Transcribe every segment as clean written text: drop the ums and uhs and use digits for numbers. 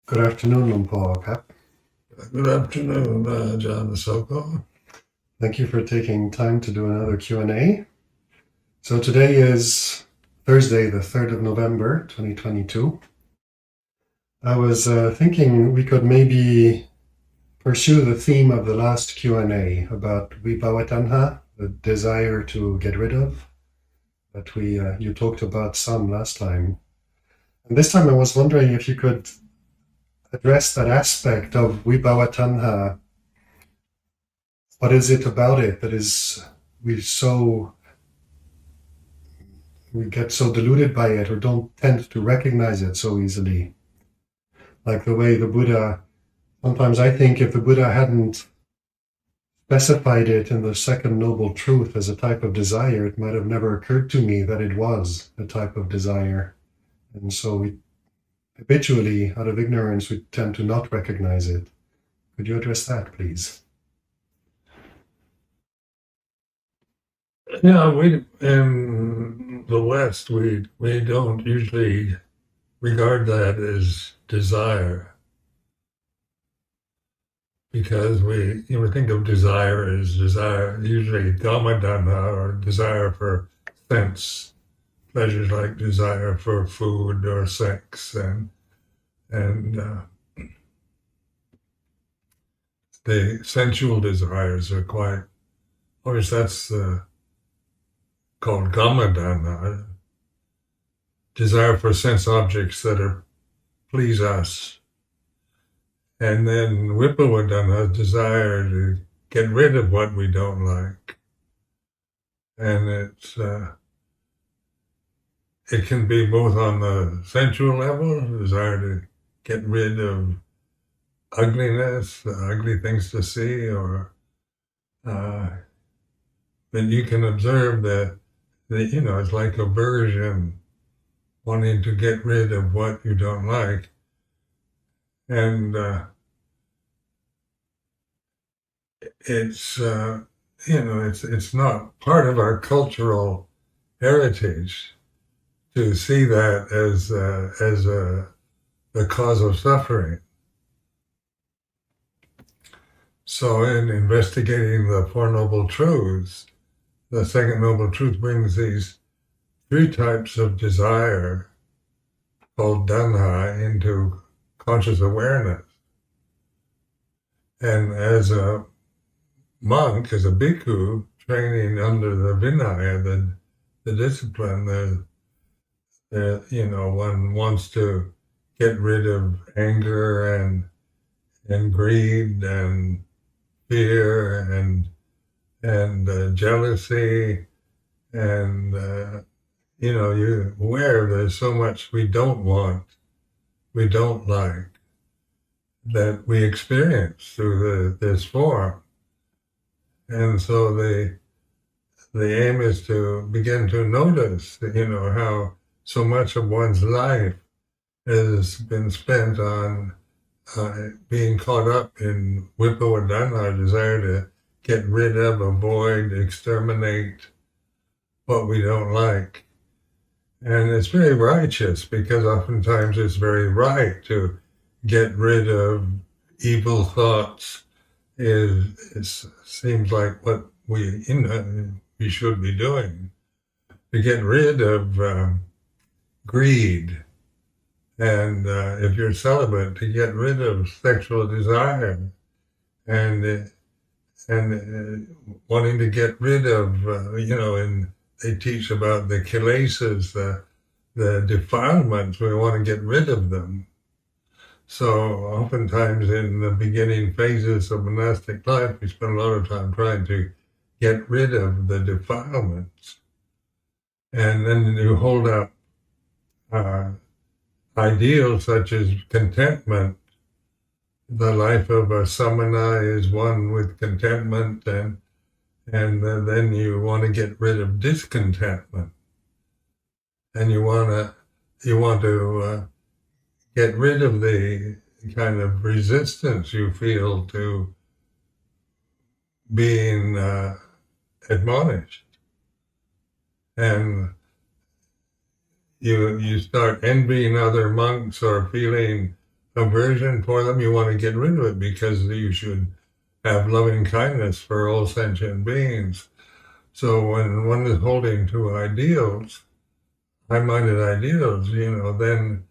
Good afternoon, Lumpur Cap. Good afternoon, John Soko. Thank you for taking time to do another Q&A. So today is Thursday, the 3rd of November, 2022. I was thinking we could maybe pursue the theme of the last Q&A about Vibhavatanha, the desire to get rid of, that you talked about some last time. And this time I was wondering if you could address that aspect of Vibhavatanha. What is it about it that is we so we get so deluded by it or don't tend to recognize it so easily? Like the way the Buddha, sometimes I think if the Buddha hadn't specified it in the second noble truth as a type of desire, it might have never occurred to me that it was a type of desire. And so we habitually, out of ignorance, we tend to not recognize it. Could you address that, please? Yeah, we in the West we don't usually regard that as desire because we think of desire as desire usually dhamma or desire for sense pleasures like desire for food or sex and the sensual desires are quite of course that's called Gamadana, desire for sense objects that are please us. And then Vibhavatanha, desire to get rid of what we don't like. And it can be both on the sensual level, desire to get rid of ugliness, ugly things to see, or then you can observe that it's like aversion, wanting to get rid of what you don't like. And it's not part of our cultural heritage to see that as the cause of suffering. So in investigating the Four Noble Truths, the Second Noble Truth brings these three types of desire called Dhanha into conscious awareness. And as a monk, as a bhikkhu, training under the Vinaya, the discipline, one wants to get rid of anger and greed and fear and jealousy and you're aware there's so much we don't want, we don't like, that we experience through this form. And so the aim is to begin to notice, how so much of one's life has been spent on being caught up in Vibhavatanha, desire to get rid of, avoid, exterminate what we don't like. And it's very righteous because oftentimes it's very right to get rid of evil thoughts. It seems like what we should be doing, to get rid of greed, and if you're celibate, to get rid of sexual desire, and wanting to get rid of, and they teach about the kilesas, the defilements. We want to get rid of them. So oftentimes in the beginning phases of monastic life, we spend a lot of time trying to get rid of the defilements. And then you hold up ideals such as contentment. The life of a samana is one with contentment, and then you want to get rid of discontentment, and you want to get rid of the kind of resistance you feel to being admonished, and you start envying other monks or feeling aversion for them, you want to get rid of it because you should have loving kindness for all sentient beings. So when one is holding to ideals, high-minded ideals, then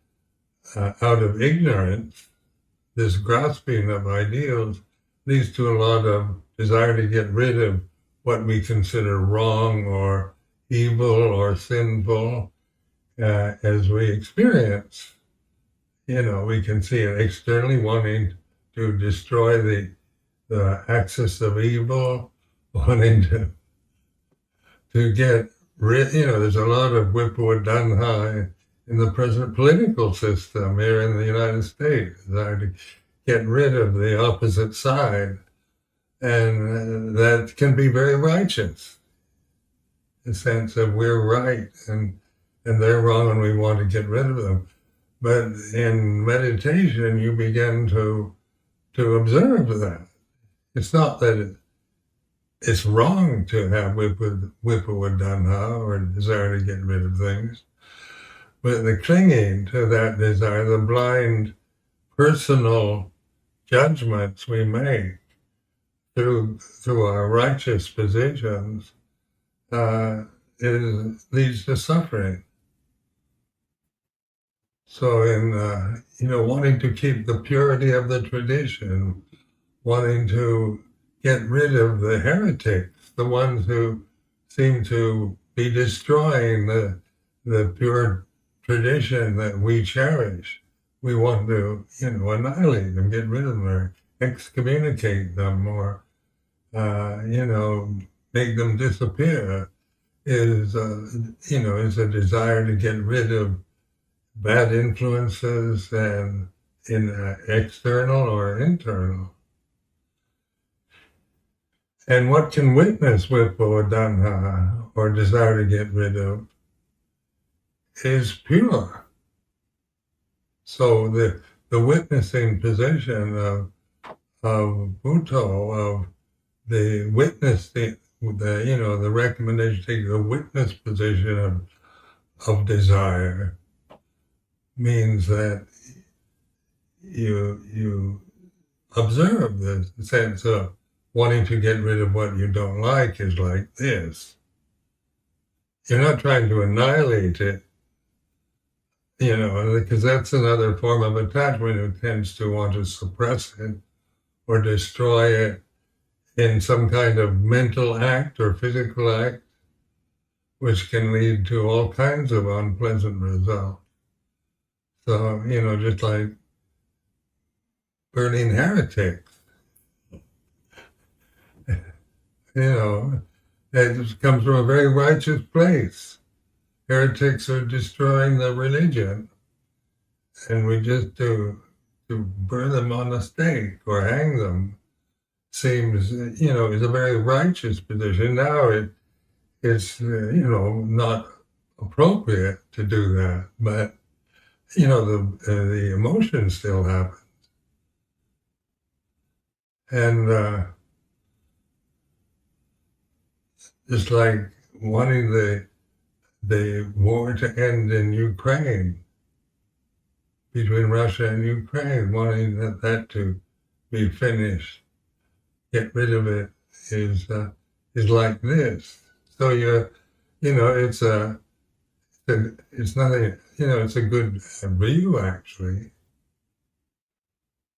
out of ignorance, this grasping of ideals leads to a lot of desire to get rid of what we consider wrong or evil or sinful as we experience. We can see it externally, wanting to destroy the axis of evil, wanting to get rid, there's a lot of Wippo in the present political system here in the United States, to get rid of the opposite side. And that can be very righteous, the sense of we're right and they're wrong and we want to get rid of them. But in meditation, you begin to observe that. It's not that it's wrong to have Wippo or desire to get rid of things, but the clinging to that desire, the blind personal judgments we make through our righteous positions, it leads to suffering. So in, wanting to keep the purity of the tradition, wanting to get rid of the heretics, the ones who seem to be destroying the pure tradition that we cherish. We want to, annihilate them, get rid of them, or excommunicate them, or, make them disappear, is a desire to get rid of bad influences and in external or internal. And what can witness Wippo or desire to get rid of is pure. So the witnessing position of Buddha, of the witness, the recommendation to take the witness position of desire means that you observe the sense of wanting to get rid of what you don't like is like this. You're not trying to annihilate it, because that's another form of attachment who tends to want to suppress it or destroy it in some kind of mental act or physical act, which can lead to all kinds of unpleasant results. So, just like burning heretics, it comes from a very righteous place. Heretics are destroying the religion, and we just to burn them on a stake or hang them seems, is a very righteous position. Now it's not appropriate to do that, but the emotion still happens. And just like wanting the war to end in Ukraine, between Russia and Ukraine, wanting that to be finished, get rid of it, is like this. So it's nothing, it's a good view, actually.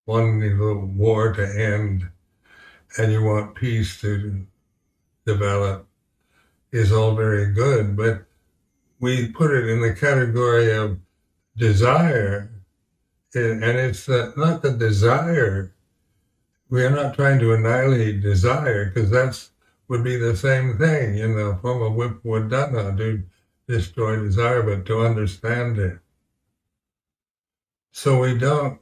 Wanting the war to end and you want peace to develop is all very good, but we put it in the category of desire, and it's not the desire. We are not trying to annihilate desire, because that would be the same thing in the form of Wippo to destroy desire, but to understand it. So we don't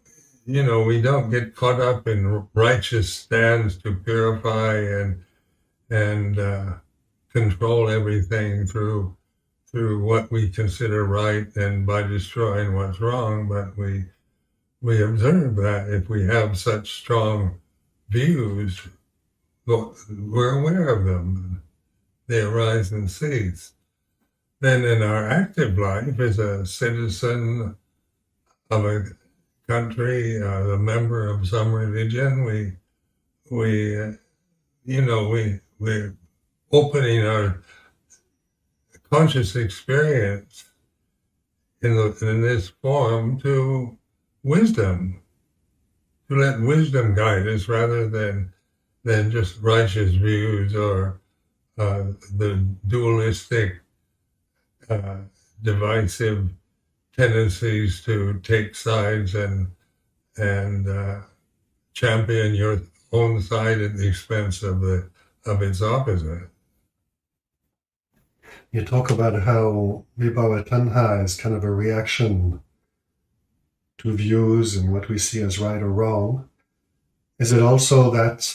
get caught up in righteous stands to purify and control everything through what we consider right and by destroying what's wrong. But we observe that if we have such strong views, we're aware of them. They arise and cease. Then in our active life as a citizen of a country, a member of some religion. We're opening our conscious experience in this form to wisdom, to let wisdom guide us rather than just righteous views or the dualistic, divisive tendencies to take sides and champion your own side at the expense of its opposite. You talk about how vibhava tanha is kind of a reaction to views and what we see as right or wrong. Is it also that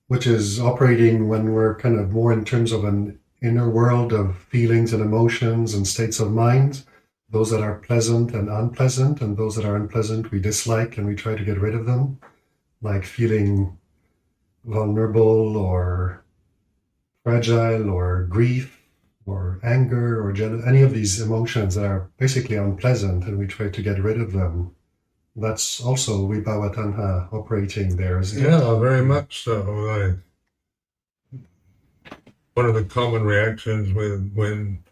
which is operating when we're kind of more in terms of an inner world of feelings and emotions and states of mind? Those that are pleasant and unpleasant, and those that are unpleasant we dislike and we try to get rid of them, like feeling vulnerable or fragile or grief or anger or any of these emotions that are basically unpleasant and we try to get rid of them. That's also vibhava tanha operating there, isn't it? Yeah, very much so. One of the common reactions when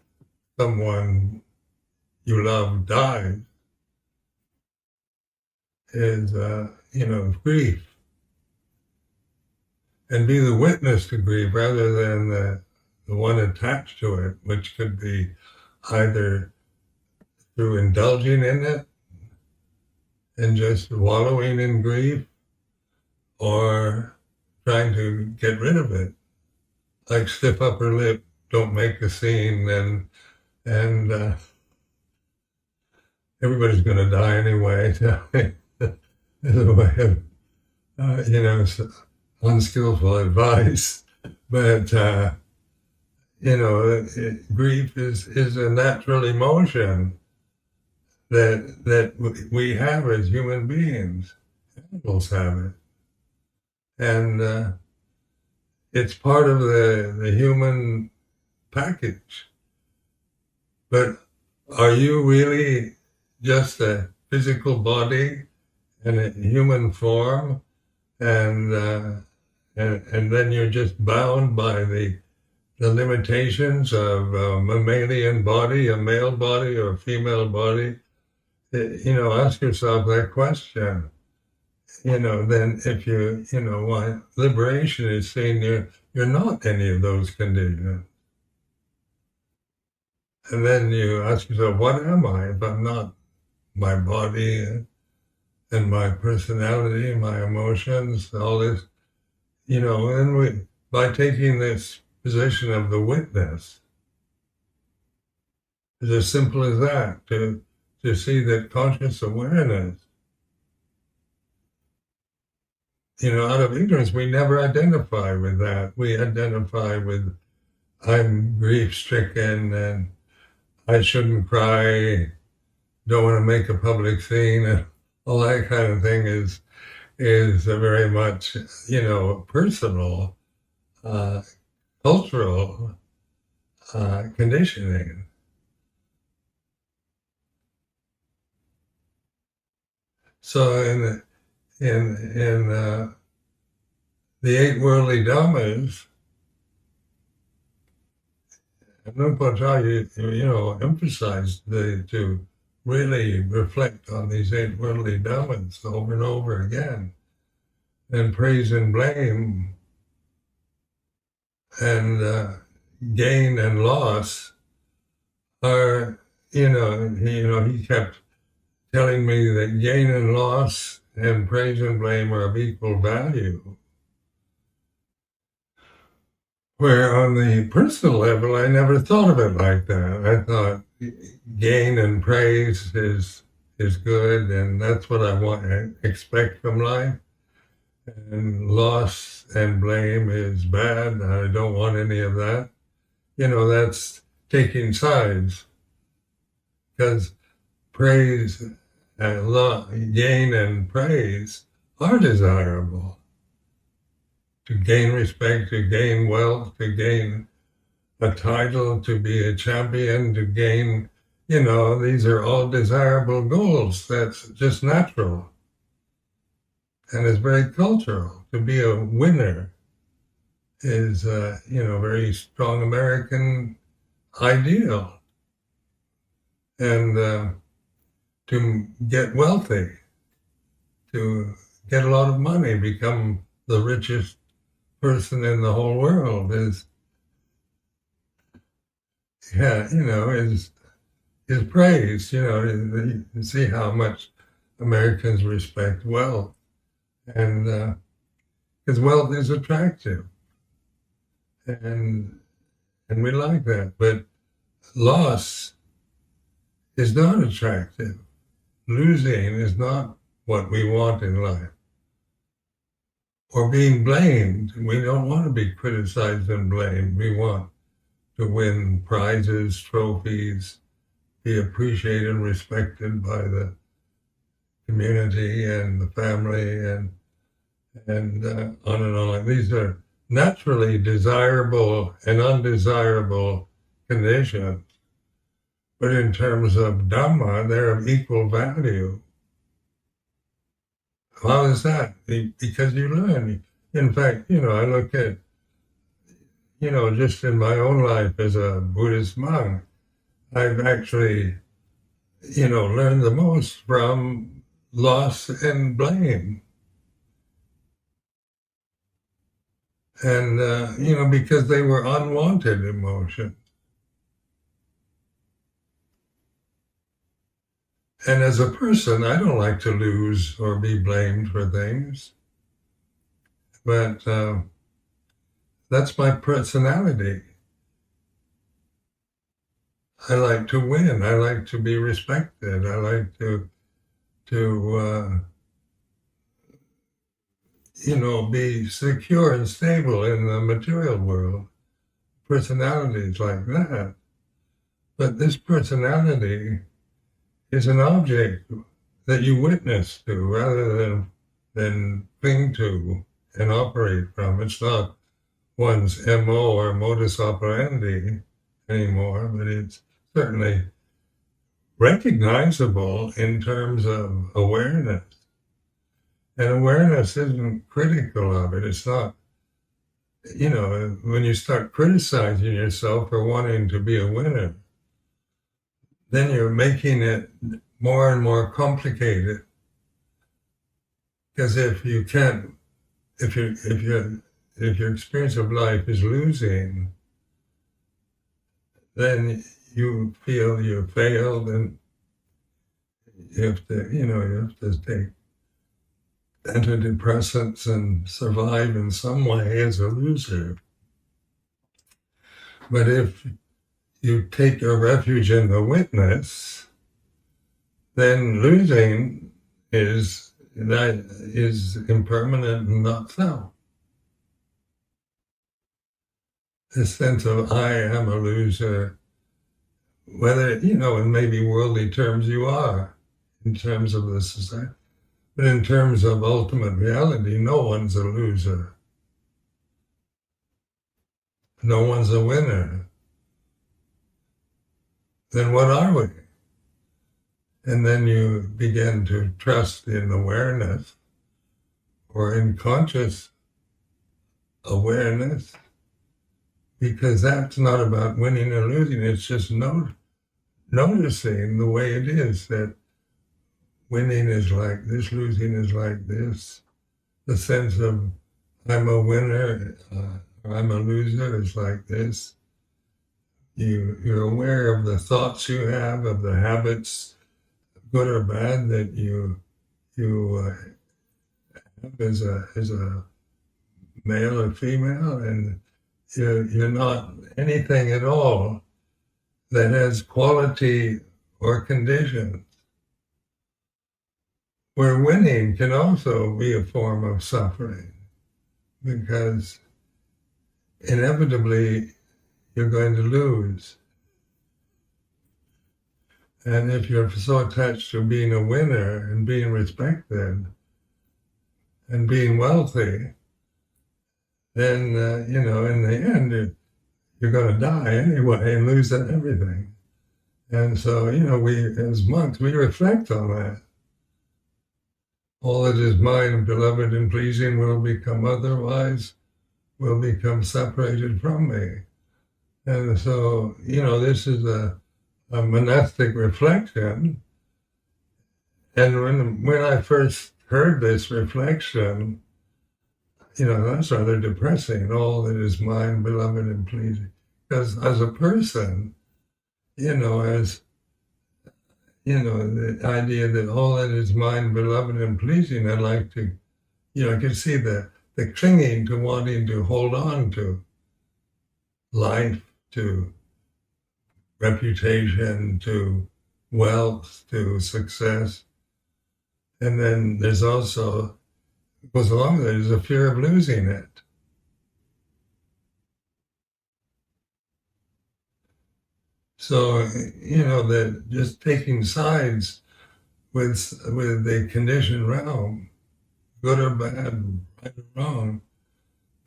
someone you love dies is, grief. And be the witness to grief rather than the one attached to it, which could be either through indulging in it and just wallowing in grief or trying to get rid of it. Like stiff upper lip, don't make a scene, and everybody's going to die anyway. As a way of, unskillful advice. But, grief is a natural emotion that we have as human beings. Animals have it. And it's part of the human package. But are you really just a physical body in a human form, and then you're just bound by the limitations of a mammalian body, a male body or a female body? Ask yourself that question. Then if why liberation is saying you're not any of those conditions. And then you ask yourself, what am I if I'm not my body and my personality, my emotions, all this, and by taking this position of the witness, it's as simple as that, to see that conscious awareness, out of ignorance, we never identify with that. We identify with, I'm grief-stricken and I shouldn't cry, don't want to make a public scene, and all that kind of thing is very much, personal, cultural conditioning. So in the eight worldly dhammas, Rinpoche, emphasized to really reflect on these eight worldly dhammas over and over again, and praise and blame and gain and loss are, he kept telling me that gain and loss and praise and blame are of equal value. Where on the personal level, I never thought of it like that. I thought gain and praise is good, and that's what I expect from life. And loss and blame is bad. I don't want any of that. That's taking sides. Because praise and gain and praise are desirable. To gain respect, to gain wealth, to gain a title, to be a champion, to gain these are all desirable goals. That's just natural. And it's very cultural. To be a winner is, a very strong American ideal. And to get wealthy, to get a lot of money, become the richest person in the whole world is praised. You see how much Americans respect wealth, and because wealth is attractive, and we like that. But loss is not attractive. Losing is not what we want in life. Or being blamed. We don't want to be criticized and blamed. We want to win prizes, trophies, be appreciated and respected by the community and the family, and on and on. These are naturally desirable and undesirable conditions. But in terms of Dhamma, they're of equal value. How is that? Because you learn. In fact, I look at, just in my own life as a Buddhist monk, I've actually, learned the most from loss and blame. And, because they were unwanted emotions. And as a person, I don't like to lose or be blamed for things. But that's my personality. I like to win. I like to be respected. I like to be secure and stable in the material world. Personalities like that. But this personality is an object that you witness to rather than cling to and operate from. It's not one's MO or modus operandi anymore, but it's certainly recognizable in terms of awareness. And awareness isn't critical of it. It's not, when you start criticizing yourself for wanting to be a winner, then you're making it more and more complicated. Because if your experience of life is losing, then you feel you failed, and you have to take antidepressants and survive in some way as a loser. But if you take your refuge in the witness, then losing is impermanent and not self. The sense of I am a loser, whether, in maybe worldly terms you are, in terms of the society, but in terms of ultimate reality, no one's a loser. No one's a winner. Then what are we? And then you begin to trust in awareness or in conscious awareness, because that's not about winning or losing. It's just noticing the way it is, that winning is like this, losing is like this. The sense of I'm a winner, or I'm a loser is like this. You're aware of the thoughts you have, of the habits, good or bad, that you have as a male or female, and you're not anything at all that has quality or conditions. Where winning can also be a form of suffering, because inevitably you're going to lose. And if you're so attached to being a winner and being respected and being wealthy, then, in the end, you're going to die anyway and lose everything. And so, we as monks, we reflect on that. All that is mine, beloved and pleasing, will become otherwise, will become separated from me. And so, this is a monastic reflection. And when I first heard this reflection, that's rather depressing. All that is mine, beloved and pleasing. Because as a person, as the idea that all that is mine, beloved and pleasing, I'd like to, I can see the clinging to wanting to hold on to life, to reputation, to wealth, to success. And then there's also, goes along with it, is a fear of losing it. So, that just taking sides with the conditioned realm, good or bad, right or wrong,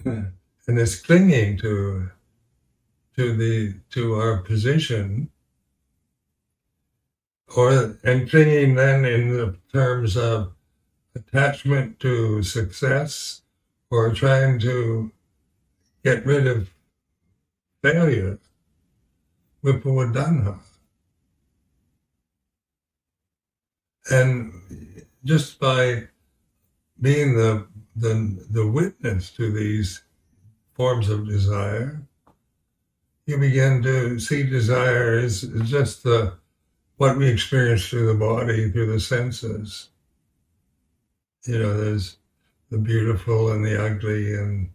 and it's clinging to our position, and clinging then in the terms of attachment to success, or trying to get rid of failure, Vipawadana. And just by being the witness to these forms of desire, you begin to see desire as just what we experience through the body, through the senses. There's the beautiful and the ugly, and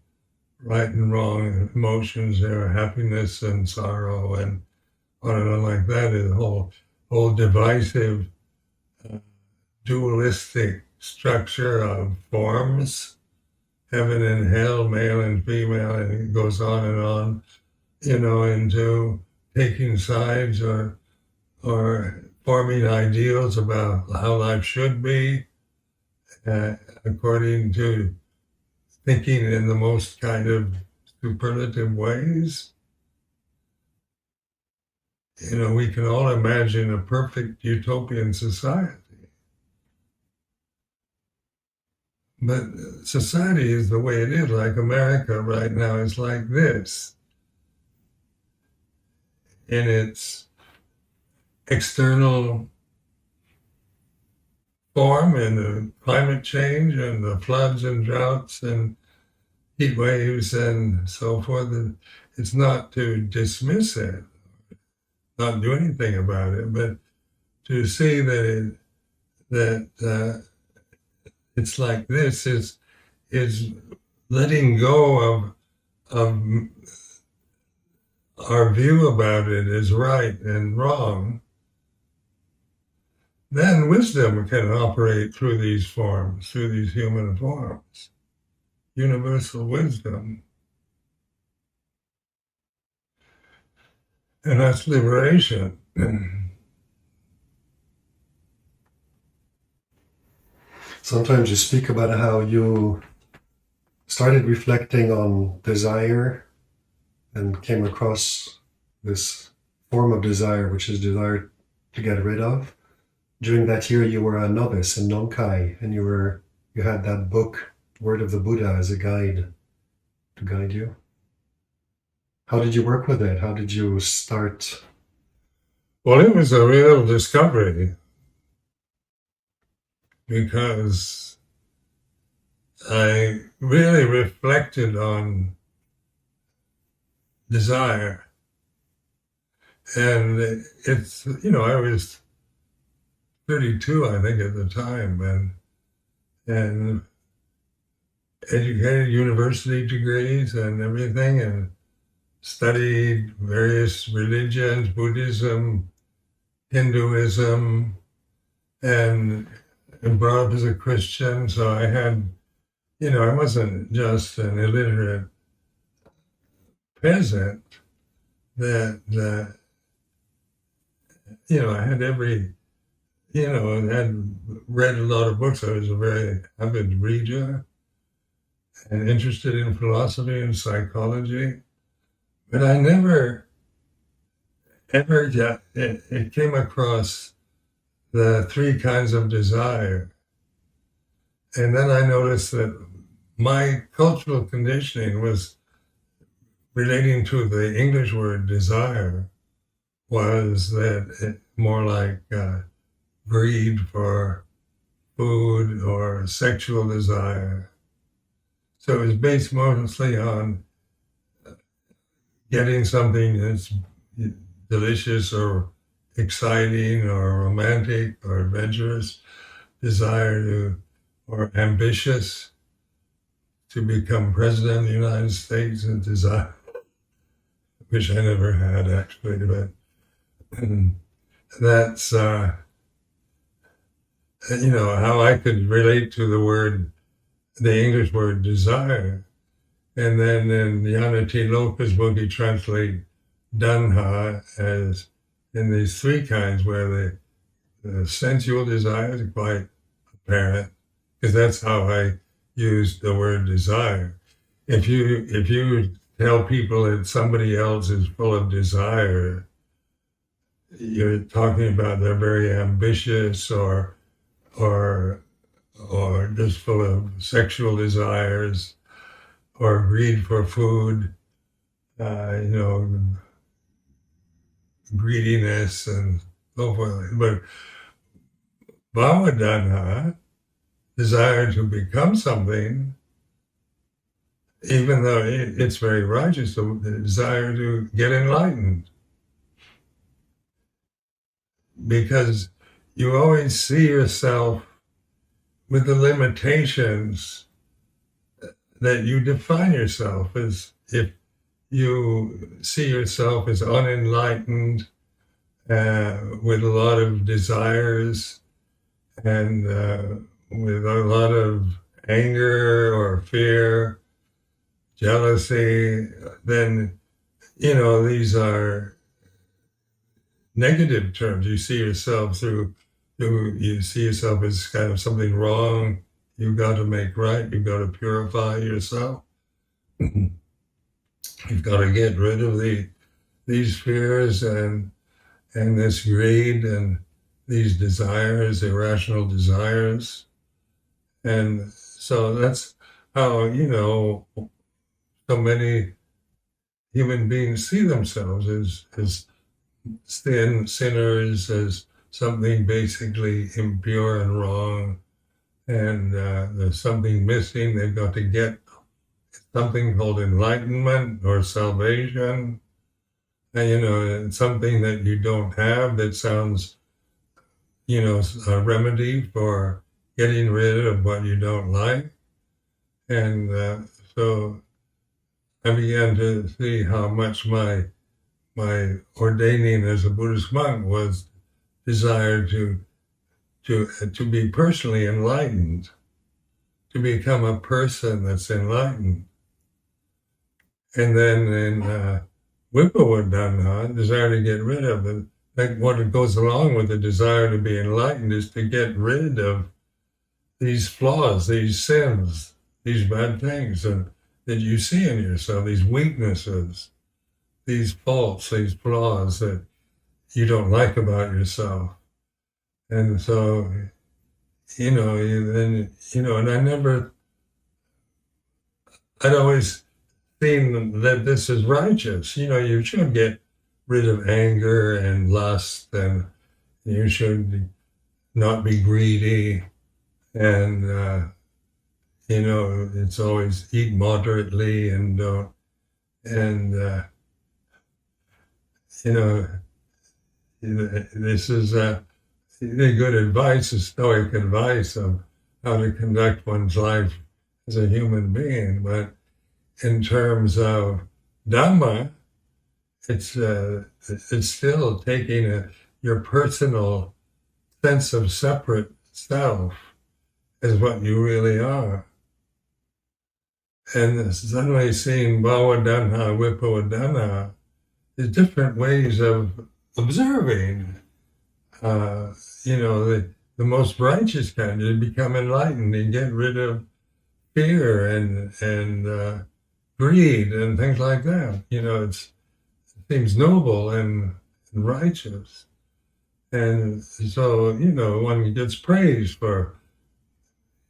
right and wrong emotions. There are happiness and sorrow, and on like that. Is a whole divisive, dualistic structure of forms, heaven and hell, male and female, and it goes on, into taking sides or forming ideals about how life should be, according to thinking in the most kind of superlative ways. We can all imagine a perfect utopian society. But society is the way it is, like America right now is like this. In its external form, and the climate change and the floods and droughts and heat waves and so forth, it's not to dismiss it, not do anything about it, but to see that it's like this is letting go of our view about it as right and wrong. Then wisdom can operate through these forms, through these human forms, universal wisdom. And that's liberation. Sometimes you speak about how you started reflecting on desire and came across this form of desire, which is desire to get rid of. During that year, you were a novice in Nongkai, and you had that book, Word of the Buddha, as a guide to guide you. How did you work with it? How did you start? Well, it was a real discovery, because I really reflected on desire. And it's, I was 32, I think, at the time, and educated, university degrees and everything, and studied various religions, Buddhism, Hinduism, and brought up as a Christian. So I had, I wasn't just an illiterate peasant that, I had every, had read a lot of books. I was a very avid reader and interested in philosophy and psychology. But I never it came across the three kinds of desire. And then I noticed that my cultural conditioning was relating to the English word desire, was that it more like greed for food or sexual desire. So it was based mostly on getting something that's delicious or exciting or romantic or adventurous, desire to, or ambitious to become president of the United States, and desire, which I never had actually, but that's, how I could relate to the English word desire. And then in Yanati Loka's book, he translates Dhanha as in these three kinds, where the sensual desire is quite apparent, because that's how I use the word desire. If you tell people that somebody else is full of desire, you're talking about they're very ambitious or just full of sexual desires or greed for food, greediness and so forth. But Bhavadana, desire to become something, even though it's very righteous, the desire to get enlightened. Because you always see yourself with the limitations that you define yourself as. If you see yourself as unenlightened, with a lot of desires and with a lot of anger or fear, jealousy, then, these are negative terms. You see yourself you see yourself as kind of something wrong you've got to make right. You've got to purify yourself. You've got to get rid of these fears and this greed and these desires, irrational desires. And so that's how, so many human beings see themselves as sinners, as something basically impure and wrong, and there's something missing. They've got to get something called enlightenment or salvation, and something that you don't have that sounds, a remedy for getting rid of what you don't like. And so I began to see how much my ordaining as a Buddhist monk was desire to be personally enlightened, to become a person that's enlightened. And then in Vipavadana, desire to get rid of it. Like what goes along with the desire to be enlightened is to get rid of these flaws, these sins, these bad things that you see in yourself, these weaknesses, these faults, these flaws that you don't like about yourself. And so, and I'd always seen that this is righteous. You should get rid of anger and lust, and you should not be greedy, and it's always eat moderately and don't, this is good advice, is Stoic advice of how to conduct one's life as a human being. But in terms of Dhamma, it's still taking your personal sense of separate self as what you really are. And suddenly seeing Bhavadana, Vipavadana, there's different ways of observing. The most righteous kind is become enlightened and get rid of fear and greed and things like that. It seems noble and and righteous. And so, one gets praised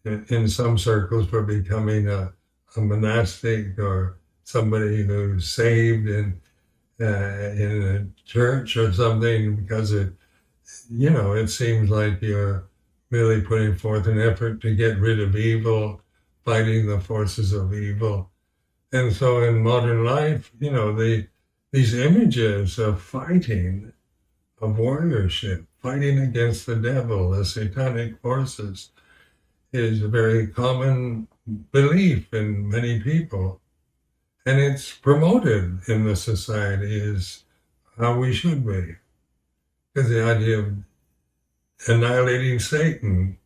in some circles for becoming a monastic or somebody who's saved in a church or something, because it seems like you're really putting forth an effort to get rid of evil, fighting the forces of evil. And so in modern life, these images of fighting, of warriorship, fighting against the devil, the satanic forces, is a very common belief in many people. And it's promoted in the society as how we should be. Because the idea of annihilating Satan,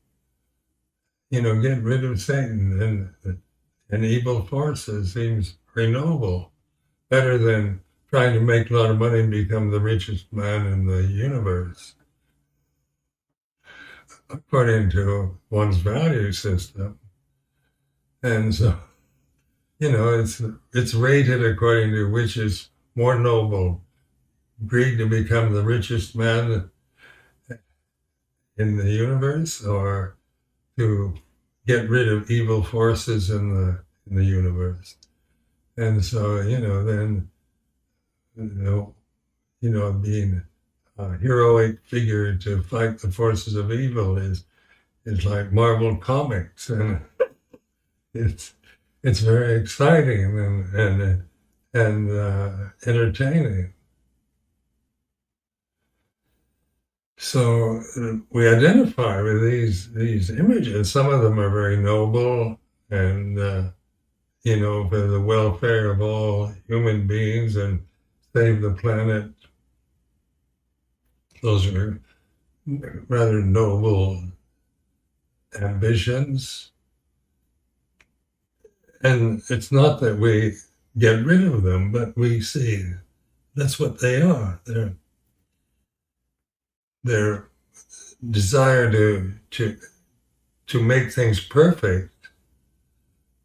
get rid of Satan and evil forces seems very noble. Better than trying to make a lot of money and become the richest man in the universe, according to one's value system. And so, it's rated according to which is more noble: greed to become the richest man in the universe, or to get rid of evil forces in the universe. And so, then, being a heroic figure to fight the forces of evil is like Marvel Comics, and it's very exciting and entertaining. So we identify with these images. Some of them are very noble and for the welfare of all human beings and save the planet. Those are rather noble ambitions. And it's not that we get rid of them, but we see that's what they are. Their desire to make things perfect,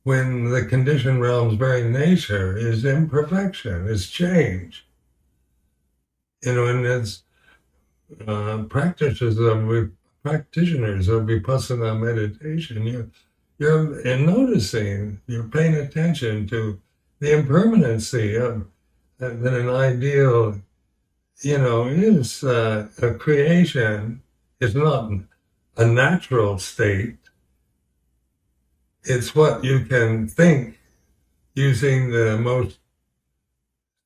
when the conditioned realm's very nature is imperfection, is change. And it's practitioners of Vipassana meditation, you're noticing, you're paying attention to the impermanency of that an ideal, is a creation. It's not a natural state. It's what you can think using the most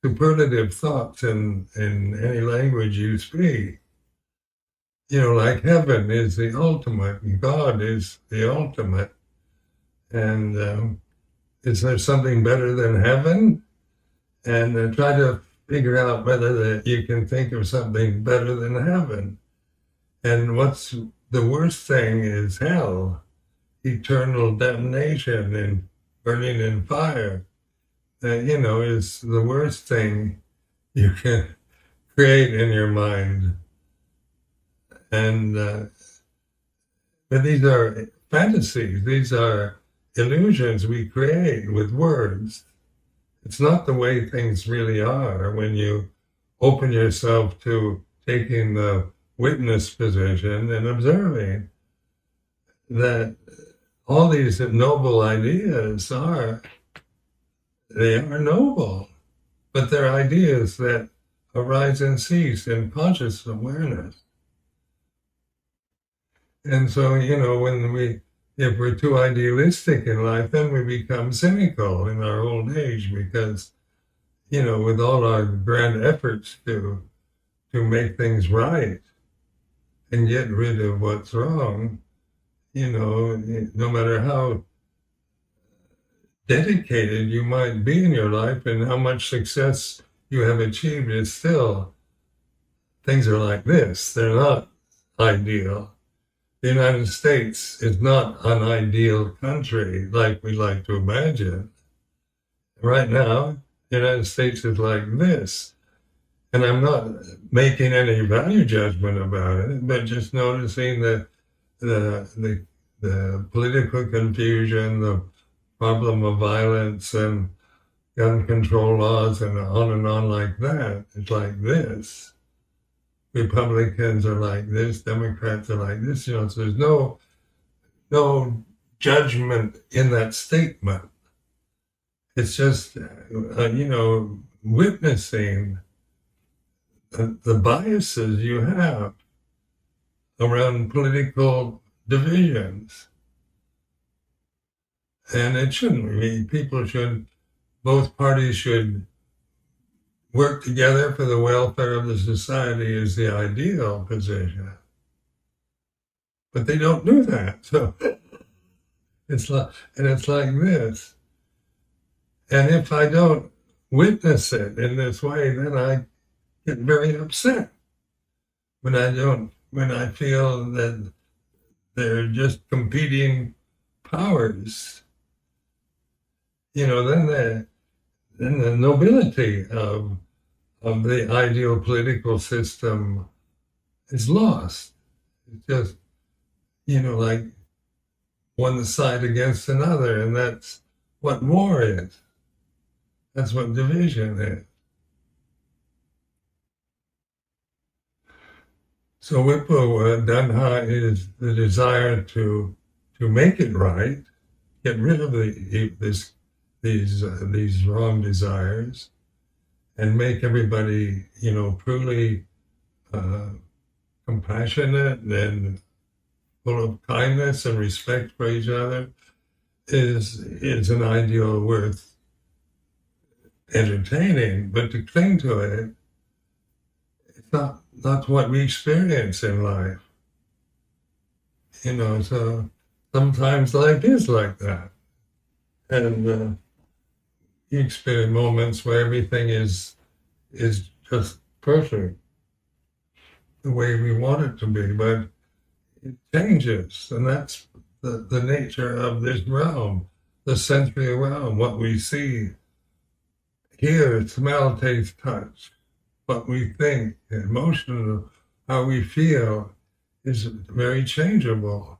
superlative thoughts in any language you speak. Like heaven is the ultimate, and God is the ultimate. And is there something better than heaven? And try to figure out whether you can think of something better than heaven. And what's the worst thing is hell, eternal damnation and burning in fire. Is the worst thing you can create in your mind. And but these are fantasies. These are illusions we create with words. It's not the way things really are when you open yourself to taking the witness position and observing that all these noble ideas are noble, but they're ideas that arise and cease in conscious awareness. And so, if we're too idealistic in life, then we become cynical in our old age, because, with all our grand efforts to make things right and get rid of what's wrong, no matter how dedicated you might be in your life and how much success you have achieved, it's still, things are like this. They're not ideal. The United States is not an ideal country like we like to imagine. Right now, the United States is like this. And I'm not making any value judgment about it, but just noticing the political confusion, the problem of violence and gun control laws and on like that. It's like this. Republicans are like this, Democrats are like this, so there's no judgment in that statement. It's just, witnessing the biases you have around political divisions. And it shouldn't be. Both parties should work together for the welfare of the society is the ideal position. But they don't do that. So it's like this. And if I don't witness it in this way, then I get very upset when I feel that they're just competing powers. Then the nobility of the ideal political system is lost. It's just, like one side against another, and that's what war is. That's what division is. So Dhanha is the desire to make it right, get rid of these wrong desires, and make everybody, truly compassionate and full of kindness and respect for each other is an ideal worth entertaining. But to cling to it, it's not what we experience in life. So sometimes life is like that. And you experience moments where everything is just perfect, the way we want it to be, but it changes, and that's the nature of this realm, the sensory realm, what we see, hear, smell, taste, touch, what we think, emotional, how we feel is very changeable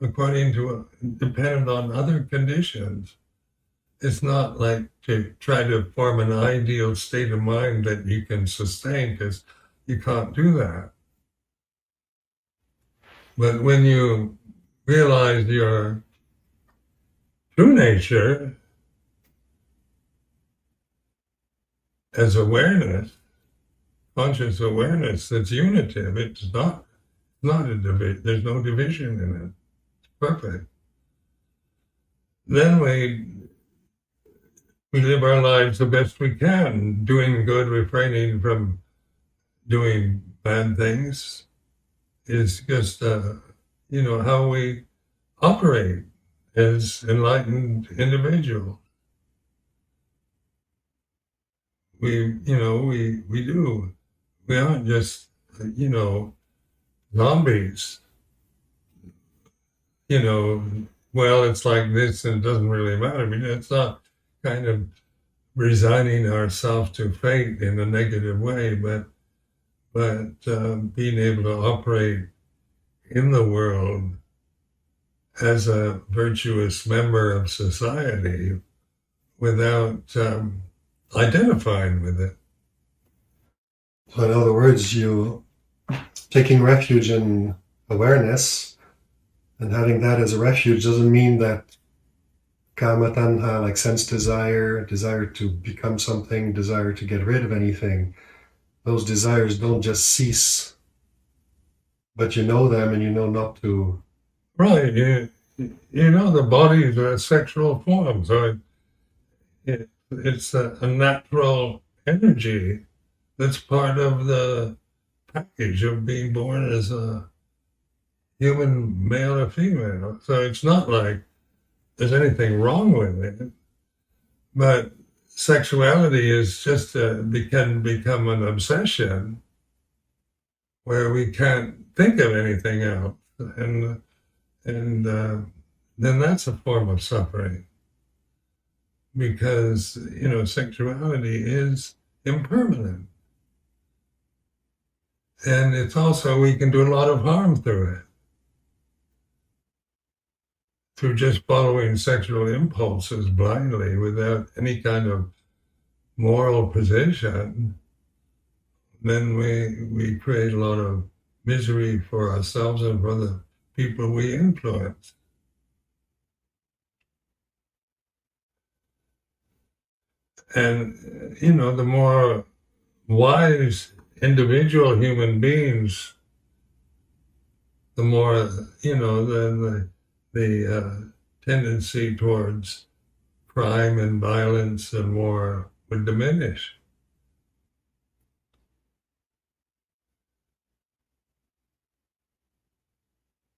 dependent on other conditions. It's not like to try to form an ideal state of mind that you can sustain, because you can't do that. But when you realize your true nature as awareness, conscious awareness that's unitive, it's not a division. There's no division in it. It's perfect. Then we live our lives the best we can, doing good, refraining from doing bad things. Is just, how we operate as enlightened individuals. We do. We aren't just, zombies. Well, it's like this and it doesn't really matter. I mean, it's not kind of resigning ourselves to fate in a negative way, but being able to operate in the world as a virtuous member of society without identifying with it. So in other words, you taking refuge in awareness and having that as a refuge doesn't mean that kama tanha, like sense desire to become something, desire to get rid of anything, those desires don't just cease, but you know them and you know not to. Right. The body is a sexual form, so it's a natural energy that's part of the package of being born as a human male or female. So it's not like there's anything wrong with it, but sexuality is just can become an obsession where we can't think of anything else, and then that's a form of suffering, because sexuality is impermanent, and it's also, we can do a lot of harm through it, through just following sexual impulses blindly without any kind of moral position. then we create a lot of misery for ourselves and for the people we influence. And, the more wise individual human beings, the more, then the tendency towards crime and violence and war would diminish.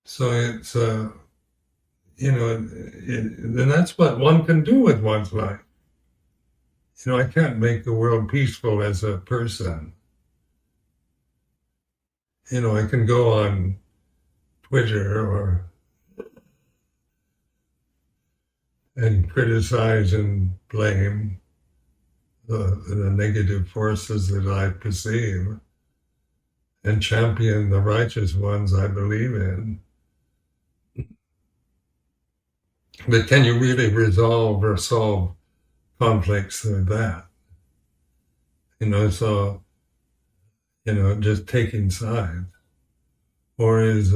So it's, then that's what one can do with one's life. I can't make the world peaceful as a person. I can go on Twitter and criticize and blame the negative forces that I perceive and champion the righteous ones I believe in. But can you really resolve or solve conflicts with that? So, just taking sides. Or is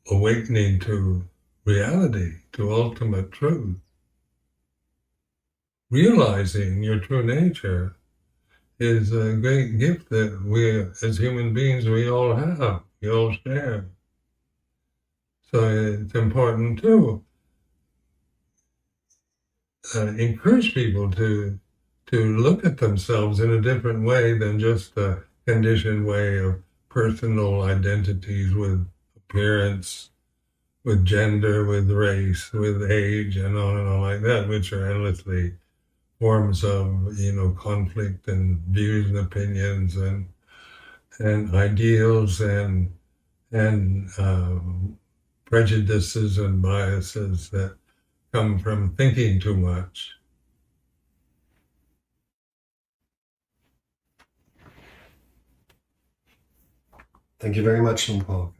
awakening to reality, to ultimate truth, realizing your true nature is a great gift that we, as human beings, we all have, we all share. So it's important to encourage people to look at themselves in a different way than just a conditioned way of personal identities with appearance, with gender, with race, with age, and on like that, which are endlessly forms of conflict and views and opinions and ideals and prejudices and biases that come from thinking too much. Thank you very much, Paul.